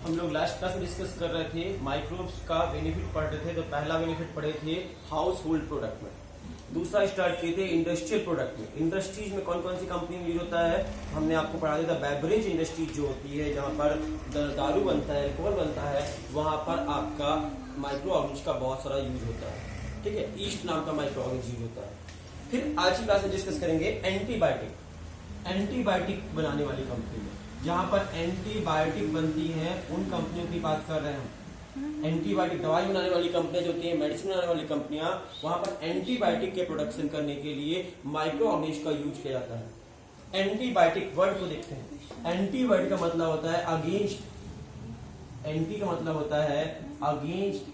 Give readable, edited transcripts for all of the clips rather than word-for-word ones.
हम लोग last class में डिस्कस कर रहे थे माइक्रोब्स का बेनिफिट पढ़ रहे थे। तो पहला बेनिफिट पढ़े थे हाउस होल्ड प्रोडक्ट में, दूसरा स्टार्ट किए थे इंडस्ट्रियल प्रोडक्ट में। इंडस्ट्रीज में कौन कौन सी कंपनी में यूज होता है हमने आपको पढ़ा दिया था। बेवरेज इंडस्ट्रीज जो होती है जहां पर दारू बनता है, अल्कोहल बनता है, वहां पर आपका माइक्रो ऑर्गेनिज का बहुत सारा यूज होता है। ठीक है, ईस्ट नाम का माइक्रो ऑर्गेनिज यूज होता है। फिर आज की क्लास में डिस्कस करेंगे एंटीबायोटिक बनाने वाली कंपनी में, जहां पर एंटीबायोटिक बनती है उन कंपनियों की बात कर रहे हैं हम। एंटीबायोटिक दवाई बनाने वाली कंपनियां जो होती है, मेडिसिन बनाने वाली कंपनियां, वहां पर एंटीबायोटिक के प्रोडक्शन करने के लिए माइक्रो ऑर्गेनिज का यूज किया जाता है। एंटीबायोटिक वर्ड को देखते हैं। एंटीबायोटिक का मतलब होता है अगेंस्ट, एंटी का मतलब होता है अगेंस्ट,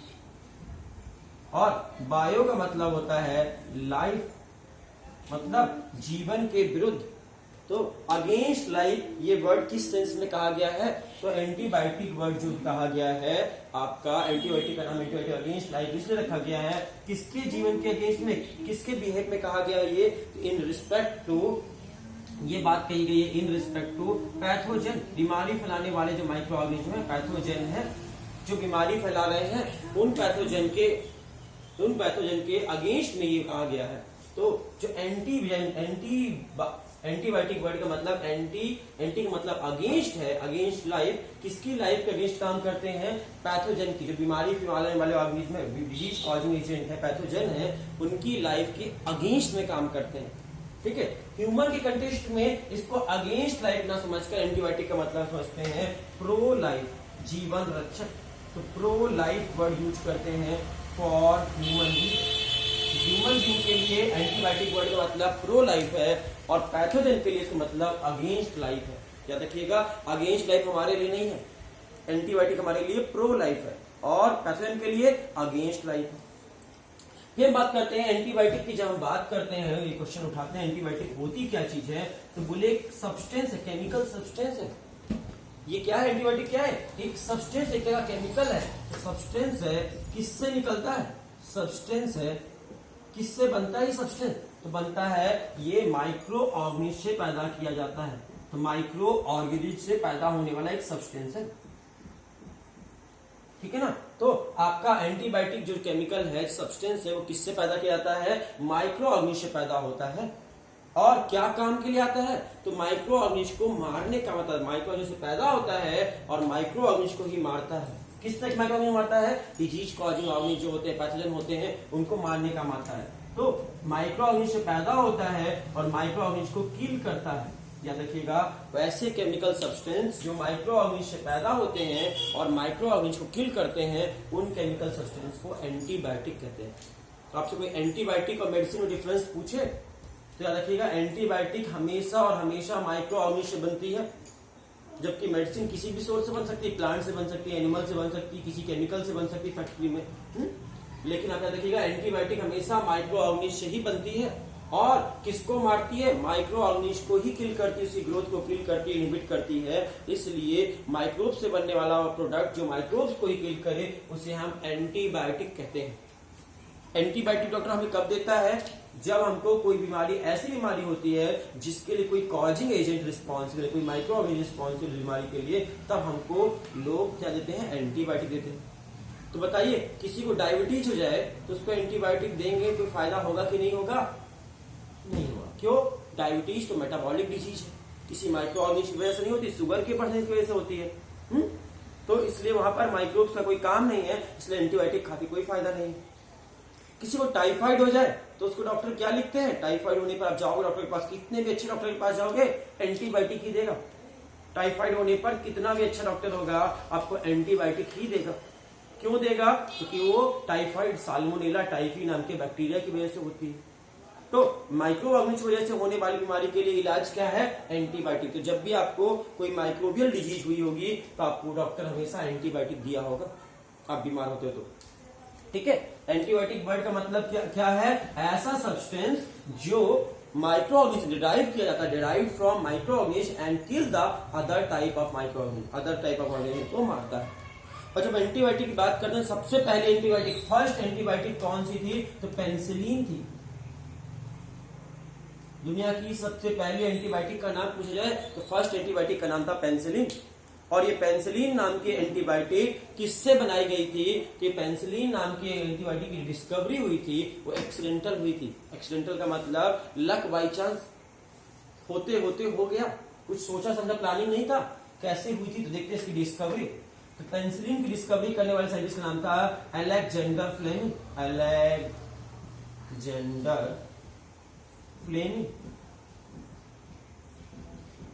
और बायो का मतलब होता है लाइफ, मतलब जीवन के विरुद्ध। तो अगेंस्ट लाइफ ये वर्ड किस सेंस में कहा गया है? तो एंटीबायोटिक वर्ड जो कहा गया है आपका, एंटीबायोटिक का नाम एंटीबायोटिक अगेंस्ट लाइफ इसलिए रखा गया है। किसके जीवन के अगेंस्ट में, किसके बिहेव में कहा गया है ये? इन रिस्पेक्ट टू, ये बात कही गई है इन रिस्पेक्ट टू पैथोजन, बीमारी फैलाने वाले जो माइक्रो ऑर्गेनिज्म है, पैथोजन है जो बीमारी फैला रहे हैं, उन पैथोजन के अगेंस्ट में ये कहा गया है। तो जो एंटीबायोटिक वर्ड का मतलब एंटी का मतलब अगेंस्ट है, अगेंस्ट लाइफ। किसकी लाइफ के अगेंस्ट काम करते हैं? पैथोजन की, जो बीमारी फैलाने वाले ऑर्गेनिज्म है, डिजीज कॉजिंग एजेंट है, पैथोजन है, उनकी लाइफ के अगेंस्ट में काम करते हैं। ठीक है, ह्यूमन के कंटेक्स्ट में इसको अगेंस्ट लाइफ ना समझकर एंटीबायोटिक का मतलब समझते हैं प्रो लाइफ, जीवन रक्षक। तो प्रो लाइफ वर्ड यूज करते हैं फॉर ह्यूमन बीइंग के लिए एंटीबायोटिक वर्ड का मतलब प्रो लाइफ है, और पैथोजन के लिए इसका मतलब अगेंस्ट लाइफ है। याद रखिएगा, अगेंस्ट लाइफ हमारे लिए नहीं है, एंटीबायोटिक हमारे लिए प्रो लाइफ है और पैथोजन के लिए अगेंस्ट लाइफ है। ये बात करते हैं एंटीबायोटिक की। जब हम बात करते हैं, ये क्वेश्चन उठाते हैं एंटीबायोटिक होती क्या चीज है, तो बोले एक सब्सटेंस है, केमिकल सब्सटेंस है। ये क्या है? एंटीबायोटिक क्या है? एक सब्सटेंस, एक तरह केमिकल है। सब्सटेंस है, किससे निकलता है? सब्सटेंस है, किससे बनता है ये सब्सटेंस? तो बनता है ये माइक्रो ऑर्गेनिज से पैदा किया जाता है। तो माइक्रो ऑर्गेनिज से पैदा होने वाला एक सब्सटेंस है। ठीक है ना? तो आपका एंटीबायोटिक जो केमिकल है, सब्सटेंस है, वो किससे पैदा किया जाता है? माइक्रो ऑर्गेनिज से पैदा होता है। और क्या काम के लिए आता है? तो माइक्रो ऑर्गेनिज को मारने का मतलब, माइक्रो ऑर्गेनिज से पैदा होता है और माइक्रो ऑर्गेनिज को ही मारता है। किस तरह माइक्रो ऑर्गेनिज मारता है? डिजीज कॉजिंग ऑर्गेनिज जो होते हैं, पैथोजन होते हैं, उनको मारने का मारता है। तो माइक्रो ऑर्गेनिज से पैदा होता है और माइक्रो ऑर्गेनिज को किल करता है। याद रखिएगा, वैसे केमिकल सब्सटेंस जो माइक्रो ऑर्गेनिज से पैदा होते हैं और माइक्रो ऑर्गेनिज को किल करते हैं, उन केमिकल सब्सटेंस को एंटीबायोटिक कहते हैं। तो आपसे कोई एंटीबायोटिक और मेडिसिन में डिफरेंस पूछे तो याद रखिएगा, एंटीबायोटिक हमेशा और हमेशा माइक्रो ऑर्गेनिज से बनती है, जबकि मेडिसिन किसी भी सोर्स से बन सकती है, प्लांट से बन सकती है, एनिमल से बन सकती है, किसी केमिकल से बन सकती है फैक्ट्री में। लेकिन आप याद रखिएगा, एंटीबायोटिक हमेशा माइक्रो ऑर्गेनिज से ही बनती है और किसको मारती है? माइक्रो ऑर्गेनिज को ही किल करती है, उसकी ग्रोथ को किल करती है, इनहिबिट करती है। इसलिए माइक्रोब से बनने वाला प्रोडक्ट जो माइक्रोब्स को ही किल करे, उसे हम एंटीबायोटिक कहते हैं। एंटीबायोटिक डॉक्टर हमें कब देता है? जब हमको कोई बीमारी, ऐसी बीमारी होती है जिसके लिए कोई कॉजिंग एजेंट रिस्पॉन्सिबल, कोई माइक्रो ऑर्गेनिज्म रिस्पॉन्सिबल बीमारी के लिए, तब हमको लोग क्या देते हैं? एंटीबायोटिक देते हैं। तो बताइए, किसी को डायबिटीज हो जाए तो उसको एंटीबायोटिक देंगे, कोई फायदा होगा कि नहीं होगा? नहीं होगा। क्यों? डायबिटीज तो मेटाबॉलिक डिजीज है, किसी माइक्रो ऑर्गेनिज्म की वजह से नहीं होती, शुगर के बढ़ने की वजह से होती है। तो इसलिए वहां पर माइक्रोब्स का कोई काम नहीं है, इसलिए एंटीबायोटिक खा के कोई फायदा नहीं है। किसी को टाइफाइड हो जाए तो उसको डॉक्टर क्या लिखते हैं? टाइफाइड होने पर आप जाओगे डॉक्टर के पास, कितने भी अच्छे डॉक्टर के पास जाओगे, एंटीबायोटिक ही देगा। टाइफाइड होने पर कितना भी अच्छा डॉक्टर होगा, आपको एंटीबायोटिक ही देगा। क्यों देगा? क्योंकि वो टाइफाइड साल्मोनेला टाइफी नाम के बैक्टीरिया की वजह से होती है। तो माइक्रो ऑर्गेनिज की वजह से होने वाली बीमारी के लिए इलाज क्या है? एंटीबायोटिक। तो जब भी आपको कोई माइक्रोबियल डिजीज हुई होगी तो आपको डॉक्टर हमेशा एंटीबायोटिक दिया होगा, आप बीमार होते हो तो। ठीक है, एंटीबायोटिक वर्ड का मतलब क्या है? ऐसा सब्सटेंस जो माइक्रो ऑर्गेनिज्म डिराइव किया जाता है, derive from micro organism and kill the other type of micro organism, other type of organism को मारता है। और जब एंटीबायोटिक की बात करते हैं, सबसे पहले एंटीबायोटिक, फर्स्ट एंटीबायोटिक कौन सी थी? तो पेनिसिलिन थी। दुनिया की सबसे पहले एंटीबायोटिक का नाम पूछा जाए तो फर्स्ट एंटीबायोटिक का नाम था पेनिसिलिन। और ये पेनिसिलिन नाम की एंटीबायोटिक किससे बनाई गई थी? कि पेनिसिलिन नाम की एंटीबायोटिक की डिस्कवरी हुई थी वो एक्सीडेंटल हुई थी। एक्सीडेंटल का मतलब लक बाई चांस, होते होते हो गया, कुछ सोचा समझा प्लानिंग नहीं था। कैसे हुई थी? तो देखते हैं इसकी डिस्कवरी। तो पेनिसिलिन की डिस्कवरी करने वाले साइंटिस्ट का नाम था Alexander Fleming. Alexander Fleming.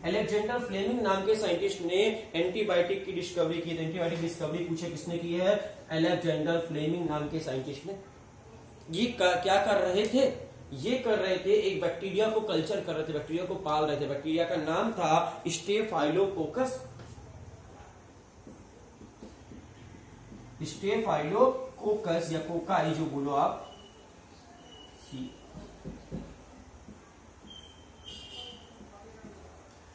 Alexander Fleming नाम के साइंटिस्ट ने एंटीबायोटिक की डिस्कवरी की। एंटीबायोटिक डिस्कवरी पूछे किसने की है? अलेक्जेंडर फ्लेमिंग नाम के साइंटिस्ट ने। ये क्या कर रहे थे? ये कर रहे थे एक बैक्टीरिया को कल्चर कर रहे थे, बैक्टीरिया को पाल रहे थे। बैक्टीरिया का नाम था स्टेफाइलोकोकस। स्टेफाइलोकोकस या कोकाई जो बोलो आप।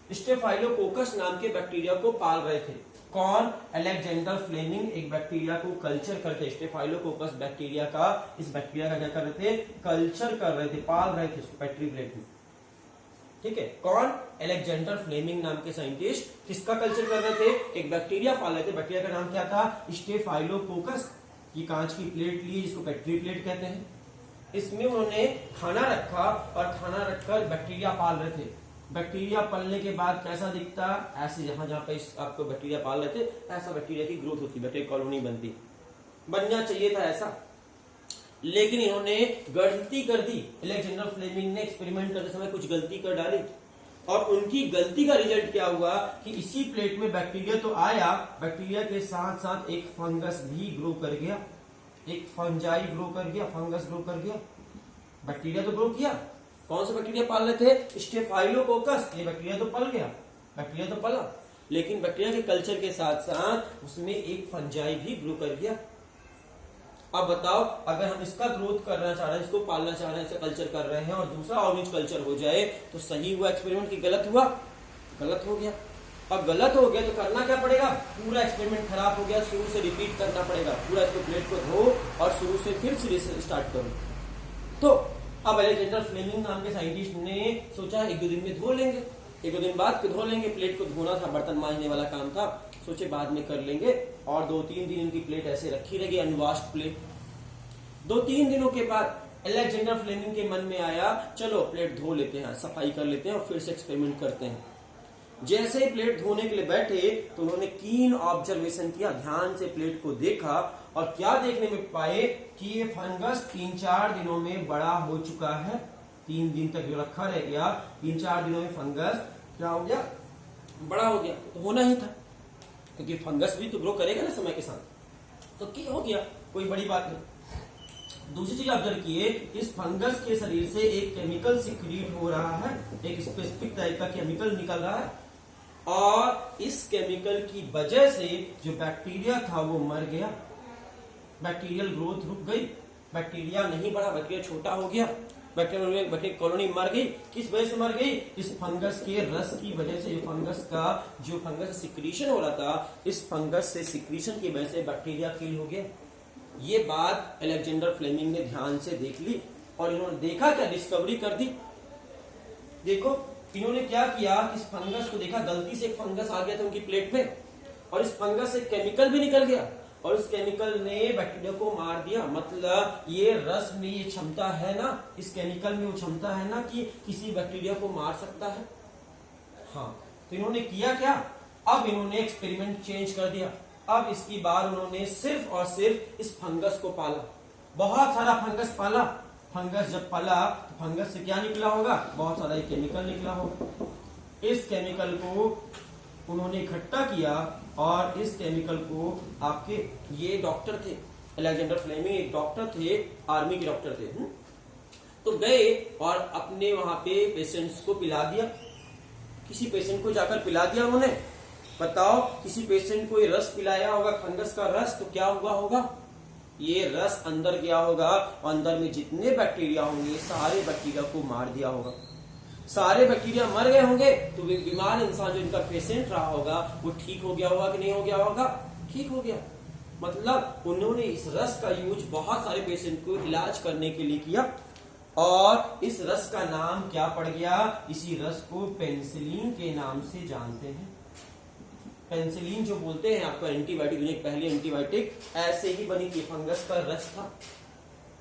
स्टेफाइलोकोकस नाम के बैक्टीरिया को पाल रहे थे। कौन? अलेक्जेंडर फ्लेमिंग एक बैक्टीरिया को कल्चर करते, स्टेफाइलोकोकस बैक्टीरिया का, इस बैक्टीरिया का क्या कर रहे थे? कल्चर कर रहे थे, पाल रहे थे उसको पेट्री प्लेट में। ठीक है, कौन? अलेक्जेंडर फ्लेमिंग नाम के साइंटिस्ट किसका कल्चर कर रहे थे? एक बैक्टीरिया पाल रहे थे। बैक्टीरिया का नाम क्या था? स्टेफाइलोकोकस। ये कांच की प्लेट ली जिसको पेट्री प्लेट कहते हैं। इसमें उन्होंने खाना रखा और खाना रखकर बैक्टीरिया पाल रहे थे। बैक्टीरिया पलने के बाद कैसा दिखता? ऐसे जहां पे आपको बैक्टीरिया पाल रहे थे ऐसा बैक्टीरिया की ग्रोथ होती, बैक्टीरिया कॉलोनी बनती। बनना चाहिए था ऐसा, लेकिन इन्होंने गलती कर दी। अलेक्जेंडर फ्लेमिंग ने एक्सपेरिमेंट करते समय कुछ गलती कर डाली और उनकी गलती का रिजल्ट क्या हुआ कि इसी प्लेट में बैक्टीरिया तो आया, बैक्टीरिया के साथ साथ एक फंगस भी ग्रो कर गया, एक फंजाई ग्रो कर गया, फंगस ग्रो कर गया। बैक्टीरिया तो ग्रो किया, कौन सा बैक्टीरिया पाल रहे थे? स्टेफाइलोकोकस। ये बैक्टीरिया तो पल गया, बैक्टीरिया तो पला, लेकिन बैक्टीरिया के कल्चर के साथ साथ उसमें एक फंजाई भी ग्रो कर गया। अब बताओ, अगर हम इसका ग्रोथ करना चाह रहे हैं, इसको पालना चाह रहे हैं, इसे कल्चर कर रहे हैं और दूसरा ऑरेंज कल्चर हो जाए तो सही हुआ एक्सपेरिमेंट की गलत हुआ? गलत हो गया। अब गलत हो गया तो करना क्या पड़ेगा? पूरा एक्सपेरिमेंट खराब हो गया, शुरू से रिपीट करना पड़ेगा। पूरा इसको प्लेट को धो और शुरू से फिर से स्टार्ट करो। तो अब अलेक्जेंडर फ्लेमिंग नाम के साइंटिस्ट ने सोचा एक दो दिन में धो लेंगे, एक दो दिन बाद धो लेंगे। प्लेट को धोना था, बर्तन मांजने वाला काम था, सोचे बाद में कर लेंगे। और 2-3 दिन इनकी प्लेट ऐसे रखी रहेगी, अनवॉश्ड प्लेट। 2-3 दिनों के बाद अलेक्जेंडर फ्लेमिंग के मन में आया चलो प्लेट धो लेते हैं, सफाई कर लेते हैं और फिर से एक्सपेरिमेंट करते हैं। जैसे ही प्लेट धोने के लिए बैठे तो उन्होंने कीन ऑब्जर्वेशन किया, ध्यान से प्लेट को देखा और क्या देखने में पाए कि ये फंगस 3-4 दिनों में बड़ा हो चुका है। 3 दिन तक जो रखा रह गया, 3-4 दिनों में फंगस क्या हो गया? बड़ा हो गया। तो होना ही था, क्योंकि फंगस भी तो ग्रो करेगा ना समय के साथ। तो क्या हो गया, कोई बड़ी बात नहीं। दूसरी चीज ऑब्जर्व किए, इस फंगस के शरीर से एक केमिकल सिक्रीट हो रहा है, एक स्पेसिफिक टाइप का केमिकल निकल रहा है और इस केमिकल की वजह से जो बैक्टीरिया था वो मर गया। बैक्टीरियल ग्रोथ रुक गई, बैक्टीरिया नहीं बढ़ा, बैक्टीरिया छोटा हो गया, बैक्टीरिया कॉलोनी मर गई। किस वजह से मर गई? इस फंगस के रस की वजह से। जो फंगस सिक्रीशन हो रहा था, इस फंगस से सिक्रीशन की वजह से बैक्टीरिया किल हो गया। ये बात अलेक्जेंडर फ्लेमिंग ने ध्यान से देख ली और इन्होंने देखा क्या? डिस्कवरी कर दी। देखो इन्होंने क्या किया, इस फंगस को देखा, गलती से एक फंगस आ गया था उनकी प्लेट में और इस फंगस से केमिकल भी निकल गया और उस केमिकल ने बैक्टीरिया को मार दिया। मतलब ये रस में ये क्षमता है ना, इस केमिकल में वो क्षमता है ना कि किसी बैक्टीरिया को मार सकता है। हाँ, तो इन्होंने किया क्या? अब इन्होंने एक्सपेरिमेंट चेंज कर दिया। अब इसकी बार उन्होंने सिर्फ और सिर्फ इस फंगस को पाला, बहुत सारा फंगस पाला। फंगस जब पाला तो फंगस से क्या निकला होगा? बहुत सारा केमिकल निकला होगा। इस केमिकल को उन्होंने इकट्ठा किया और इस केमिकल को आपके ये डॉक्टर थे, अलेक्जेंडर फ्लेमिंग एक डॉक्टर थे, आर्मी के डॉक्टर थे। तो गए और अपने वहां पे पेशेंट्स को पिला दिया। किसी पेशेंट को जाकर पिला दिया उन्होंने। बताओ, किसी पेशेंट को ये रस पिलाया होगा, फंगस का रस, तो क्या हुआ होगा? ये रस अंदर गया होगा और अंदर में जितने बैक्टीरिया होंगे सारे बैक्टीरिया को मार दिया होगा। सारे बैक्टीरिया मर गए होंगे तो वे बीमार इंसान जो इनका पेशेंट रहा होगा वो ठीक हो गया होगा कि नहीं हो गया होगा? ठीक हो गया। मतलब उन्होंने इस रस का यूज बहुत सारे पेशेंट को इलाज करने के लिए किया और इस रस का नाम क्या पड़ गया? इसी रस को पेनिसिलिन के नाम से जानते हैं। पेनिसिलिन जो बोलते हैं आपको एंटीबायोटिक, दुनिया की पहली एंटीबायोटिक ऐसे ही बनी थी। फंगस का रस था,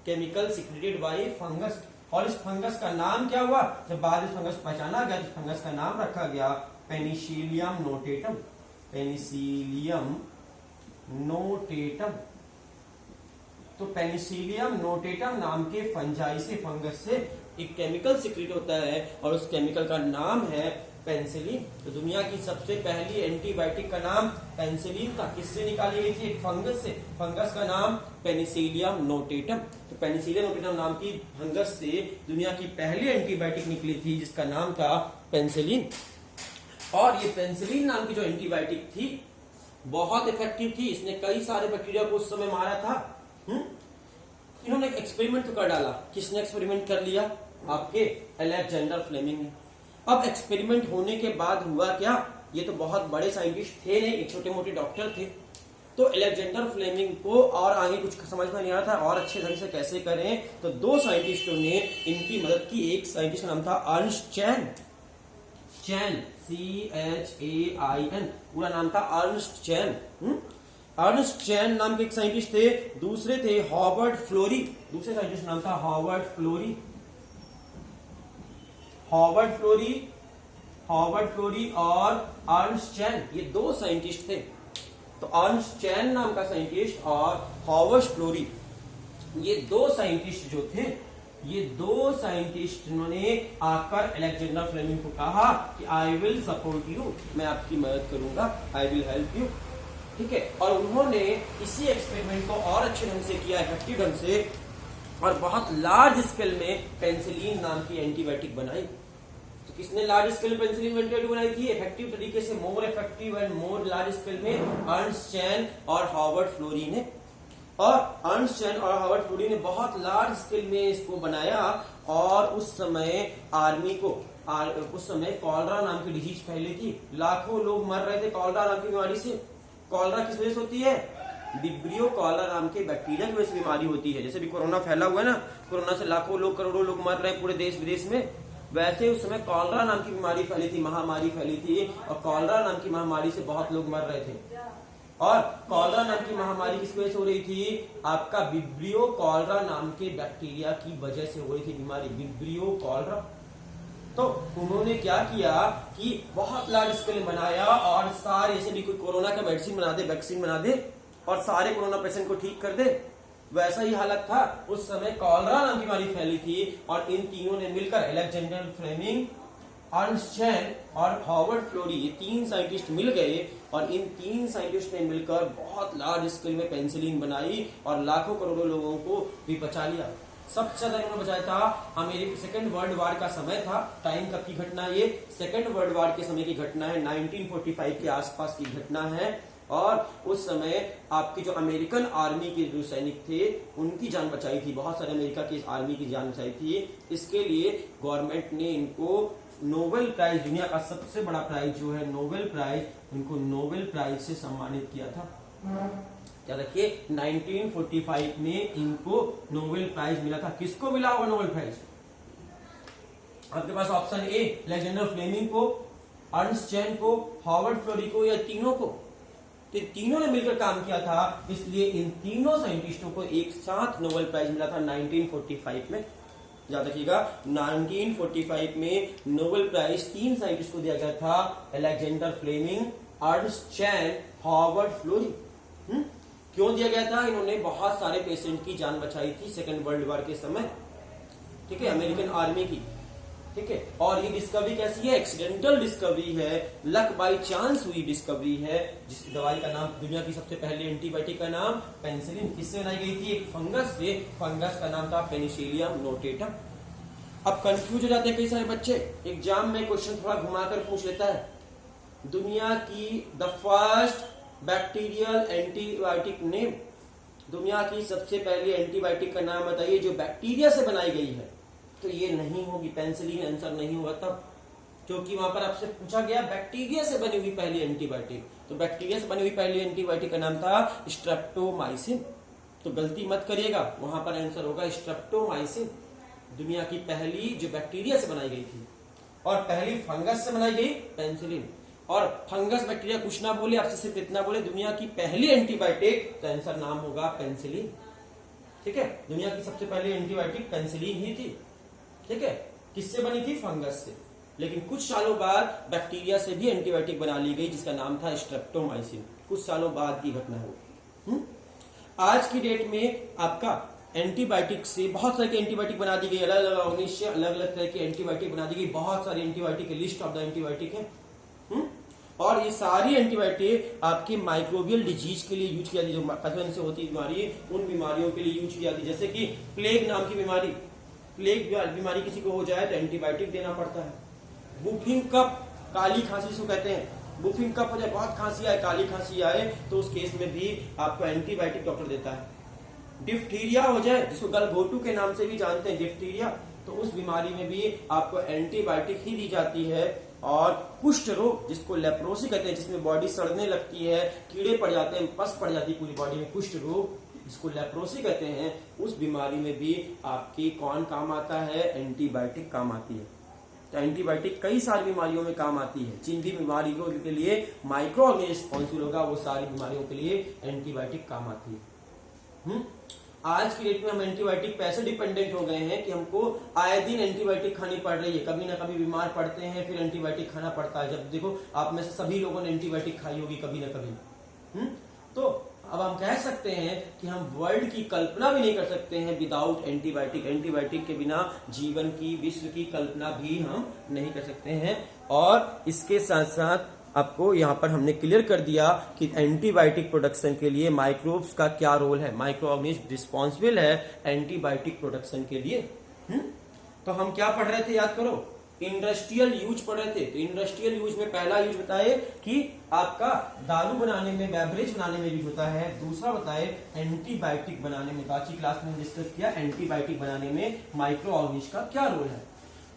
केमिकल सिक्रेटेड बाय फंगस। और इस फंगस का नाम क्या हुआ, जब बाद इस फंगस पहचाना गया तो फंगस का नाम रखा गया पेनिसिलियम नोटेटम। Penicillium notatum. तो पेनिसिलियम नोटेटम नाम के फंजाई से, फंगस से एक केमिकल सिक्रेट होता है और उस केमिकल का नाम है पेनिसिलिन। तो दुनिया की सबसे पहली एंटीबायोटिक का नाम पेनिसिलिन था। किससे निकाली गई थी, एक फंगस से। फंगस का नाम पेनिसिलियम नोटेटम। तो पेनिसिलियम नोटेटम नाम की फंगस से दुनिया की पहली एंटीबायोटिक निकली थी जिसका नाम था पेनिसिलिन। और ये पेनिसिलिन नाम की जो एंटीबायोटिक थी बहुत इफेक्टिव थी। इसने कई सारे बैक्टीरिया को उस समय मारा था। इन्होंने एक एक्सपेरिमेंट तो कर डाला। किसने एक्सपेरिमेंट कर लिया, आपके अलेक्जेंडर फ्लेमिंग ने। अब एक्सपेरिमेंट होने के बाद हुआ क्या, ये तो बहुत बड़े साइंटिस्ट थे नहीं, एक छोटे मोटे डॉक्टर थे। तो अलेक्जेंडर फ्लेमिंग को और आगे कुछ समझ में नहीं आ रहा था और अच्छे ढंग से कैसे करें, तो दो साइंटिस्टों ने इनकी मदद की। एक साइंटिस्ट का नाम था अर्नस्ट चैन, चैन CHAIN, पूरा नाम था अर्नस्ट चैन। अर्नस्ट चैन नाम के एक साइंटिस्ट थे। दूसरे थे हॉवर्ड फ्लोरी, दूसरे साइंटिस्ट नाम था हॉवर्ड फ्लोरी। हॉवर्ड फ्लोरी और अर्नस्ट चैन, ये दो साइंटिस्ट थे। तो अर्नस्ट चैन नाम का साइंटिस्ट और हॉवर्ड फ्लोरी, ये दो साइंटिस्ट जो थे, ये दो साइंटिस्ट ने आकर अलेक्जेंडर फ्लेमिंग को कहा कि आई विल सपोर्ट यू, मैं आपकी मदद करूंगा, आई विल हेल्प यू। ठीक है। और उन्होंने इसी एक्सपेरिमेंट को और अच्छे ढंग से किया, इफेक्टिव ढंग से, और बहुत लार्ज स्केल में पेनिसिलिन नाम की एंटीबायोटिक बनाई। तो किसने लार्ज स्केल में पेनिसिलिन एंटीबायोटिक बनाई थी, इफेक्टिव तरीके से, more effective and more large scale में, अर्नस्ट चैन और हॉवर्ड फ्लोरी ने। और अर्नस्ट चैन और हॉवर्ड फ्लोरी ने बहुत लार्ज स्केल में इसको बनाया। और उस समय आर्मी को, उस समय कॉलरा नाम की डिजीज फैली थी, लाखों लोग मर रहे थे कॉलरा नाम की बीमारी से। कॉलरा किस वजह से होती है, विब्रियो कॉलरा नाम के बैक्टीरिया की वजह से बीमारी होती है। जैसे भी कोरोना फैला हुआ है ना, कोरोना से लाखों लोग, करोड़ों लोग मर रहे हैं पूरे देश विदेश में, वैसे उस समय कॉलरा नाम की बीमारी फैली थी, महामारी फैली थी। और कॉलरा नाम की महामारी से बहुत लोग मर रहे थे। और कॉलरा नाम की महामारी किस वजह से हो रही थी, आपका विब्रियो कॉलरा नाम के बैक्टीरिया की वजह से हो रही थी बीमारी, विब्रियो कॉलरा। तो उन्होंने क्या किया कि बहुत लार्ज स्केल बनाया और सारे, जैसे भी कोई कोरोना का मेडिसिन बना दे, वैक्सीन बना दे और सारे कोरोना पेशेंट को ठीक कर दे, वैसा ही हालत था। उस समय कॉलरा नाम की बीमारी फैली थी। और इन तीनों ने मिलकर, अलेक्जेंडर फ्लेमिंग, अर्नस्ट चैन और हॉवर्ड फ्लोरी, ये तीन साइंटिस्ट मिल गए और इन तीन साइंटिस्ट ने मिलकर बहुत लार्ज स्केल में पेनिसिलिन बनाई और लाखों करोड़ों लोगों को भी बचा लिया। सबसे ज्यादा इन्होंने बचाया था अमेरिका, सेकेंड वर्ल्ड वॉर का समय था। टाइम कब की घटना, ये सेकेंड वर्ल्ड वॉर के समय की घटना है, 1945 के आसपास की घटना है। और उस समय आपकी जो अमेरिकन आर्मी के जो सैनिक थे उनकी जान बचाई थी, बहुत सारे अमेरिका की आर्मी की जान बचाई थी। इसके लिए गवर्नमेंट ने इनको नोबेल प्राइज, दुनिया का सबसे बड़ा प्राइज जो है नोबेल प्राइज, उनको नोबेल प्राइज से सम्मानित किया था। क्या देखिए, 1945 में इनको नोबेल प्राइज मिला था। किसको मिला होगा नोबेल प्राइज, आपके पास ऑप्शन ए अलेक्जेंडर फ्लेमिंग को, अर्नस्ट चैन को, हॉवर्ड फ्लोरी को, या तीनों को। तो तीनों ने मिलकर काम किया था, इसलिए इन तीनों साइंटिस्टों को एक साथ नोबेल प्राइज मिला था 1945 में। याद रखिएगा, 1945 में नोबेल प्राइज तीन साइंटिस्ट को दिया गया था, अलेक्जेंडर फ्लेमिंग, अर्नस्ट चैन, हॉवर्ड फ्लोरी। क्यों दिया गया था, इन्होंने बहुत सारे पेशेंट की जान बचाई थी सेकेंड वर्ल्ड वॉर के समय। ठीक है, अमेरिकन आर्मी की। ठीक है, और ये डिस्कवरी कैसी है, एक्सीडेंटल डिस्कवरी है, लक बाय चांस हुई डिस्कवरी है। जिस दवाई का नाम, दुनिया की सबसे पहले एंटीबायोटिक का नाम पेनिसिलिन, किससे बनाई गई थी, एक फंगस से। फंगस का नाम था पेनिसिलियम नोटेटम। अब कंफ्यूज हो जाते हैं कई सारे बच्चे, एग्जाम में क्वेश्चन थोड़ा घुमाकर पूछ लेता है, दुनिया की the first bacterial antibiotic name, दुनिया की सबसे पहली एंटीबायोटिक का नाम बताइए जो बैक्टीरिया से बनाई गई है। तो ये नहीं होगी, पेनिसिलिन आंसर नहीं होगा तब, क्योंकि वहां पर आपसे पूछा गया बैक्टीरिया से बनी हुई पहली एंटीबायोटिक। तो बैक्टीरिया से बनी हुई पहली एंटीबायोटिक का नाम था स्ट्रेप्टोमाइसिन। तो गलती मत करिएगा, वहां पर आंसर होगा स्ट्रेप्टोमाइसिन, दुनिया की पहली जो बैक्टीरिया से बनाई गई थी। और पहली फंगस से बनाई गई पेनिसिलिन। और फंगस बैक्टीरिया कुछ ना बोले, आपसे सिर्फ इतना बोले दुनिया की पहली एंटीबायोटिक, तो आंसर नाम होगा पेनिसिलिन। ठीक है, दुनिया की सबसे पहली एंटीबायोटिक पेनिसिलिन ही थी। ठीक है, किससे बनी थी? फंगस से। लेकिन कुछ सालों बाद बैक्टीरिया से भी एंटीबायोटिक बना ली गई जिसका नाम था स्ट्रेप्टोमाइसिन। कुछ सालों बाद की घटना है। आज की डेट में आपका एंटीबायोटिक से बहुत सारे एंटीबायोटिक बना दी गई, अलग अलग ऑर्गेनिज अलग अलग तरह की एंटीबायोटिक बना दी गई। बहुत सारी एंटीबायोटिक की लिस्ट ऑफ द एंटीबायोटिक है। और ये सारी एंटीबायोटिक आपकी माइक्रोबियल डिजीज के लिए यूज किया जाती है, जो पथन से होती बीमारी, उन बीमारियों के लिए यूज की जाती है। जैसे कि प्लेग नाम की बीमारी, प्लेग बीमारी किसी को हो जाए तो एंटीबायोटिक देना पड़ता है। बुफिंग कफ, काली खांसी जिसको कहते हैं, बुफिंग कफ हो जाए, बहुत खांसी आए, काली खांसी आए, तो उस केस में भी आपको एंटीबायोटिक डॉक्टर देता है। डिफ्थीरिया हो जाए, जिसको गलघोटू के नाम से भी जानते हैं, डिफ्थीरिया, तो उस बीमारी में भी आपको एंटीबायोटिक ही दी जाती है। और कुष्ठ रोग, जिसको लेप्रोसी कहते हैं, जिसमें बॉडी सड़ने लगती है, कीड़े पड़ जाते हैं, पस पड़ जाती है पूरी बॉडी में, कुष्ठ रोग जिसको लेप्रोसी कहते हैं, उस बीमारी में भी आपकी कौन काम आता है? एंटीबायोटिक काम आती है। तो एंटीबायोटिक कई सारी बीमारियों में काम आती है। जिन भी बीमारियों के लिए माइक्रो ऑर्गेनिज्म रिस्पॉन्सिबल होगा, वो सारी बीमारियों के लिए एंटीबायोटिक काम आती है। आज की डेट में हम एंटीबायोटिक पे ऐसे डिपेंडेंट हो गए हैं कि हमको आए दिन एंटीबायोटिक खानी पड़ रही है। कभी ना कभी बीमार पड़ते हैं, फिर एंटीबायोटिक खाना पड़ता है। जब देखो, आप में से सभी लोगों ने एंटीबायोटिक खाई होगी कभी ना कभी। तो अब हम कह सकते हैं कि हम वर्ल्ड की कल्पना भी नहीं कर सकते हैं विदाउट एंटीबायोटिक। एंटीबायोटिक के बिना जीवन की, विश्व की कल्पना भी हम नहीं कर सकते हैं। और इसके साथ साथ आपको यहाँ पर हमने क्लियर कर दिया कि एंटीबायोटिक प्रोडक्शन के लिए माइक्रोब्स का क्या रोल है। माइक्रो ऑर्गेनिज्म रिस्पॉन्सिबल है एंटीबायोटिक प्रोडक्शन के लिए। तो हम क्या पढ़ रहे थे, याद करो, इंडस्ट्रियल यूज पढ़ रहे थे। तो इंडस्ट्रियल यूज में पहला यूज बताए कि आपका दारू बनाने में, बेवरेज बनाने में यूज होता है। दूसरा बताए एंटीबायोटिक बनाने में, आज की क्लास में डिस्कस किया एंटीबायोटिक बनाने में माइक्रो ऑर्गेनिज्म का क्या रोल है।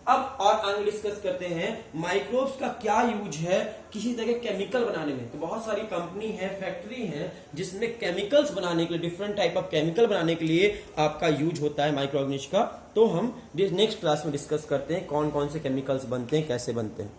अब और आगे डिस्कस करते हैं माइक्रोब्स का क्या यूज है किसी तरह के केमिकल बनाने में। तो बहुत सारी कंपनी है, फैक्ट्री है, जिसमें केमिकल्स बनाने के लिए, डिफरेंट टाइप ऑफ केमिकल बनाने के लिए आपका यूज होता है माइक्रो ऑर्गेनिज्म का। तो हम नेक्स्ट क्लास में डिस्कस करते हैं कौन कौन से केमिकल्स बनते हैं, कैसे बनते हैं।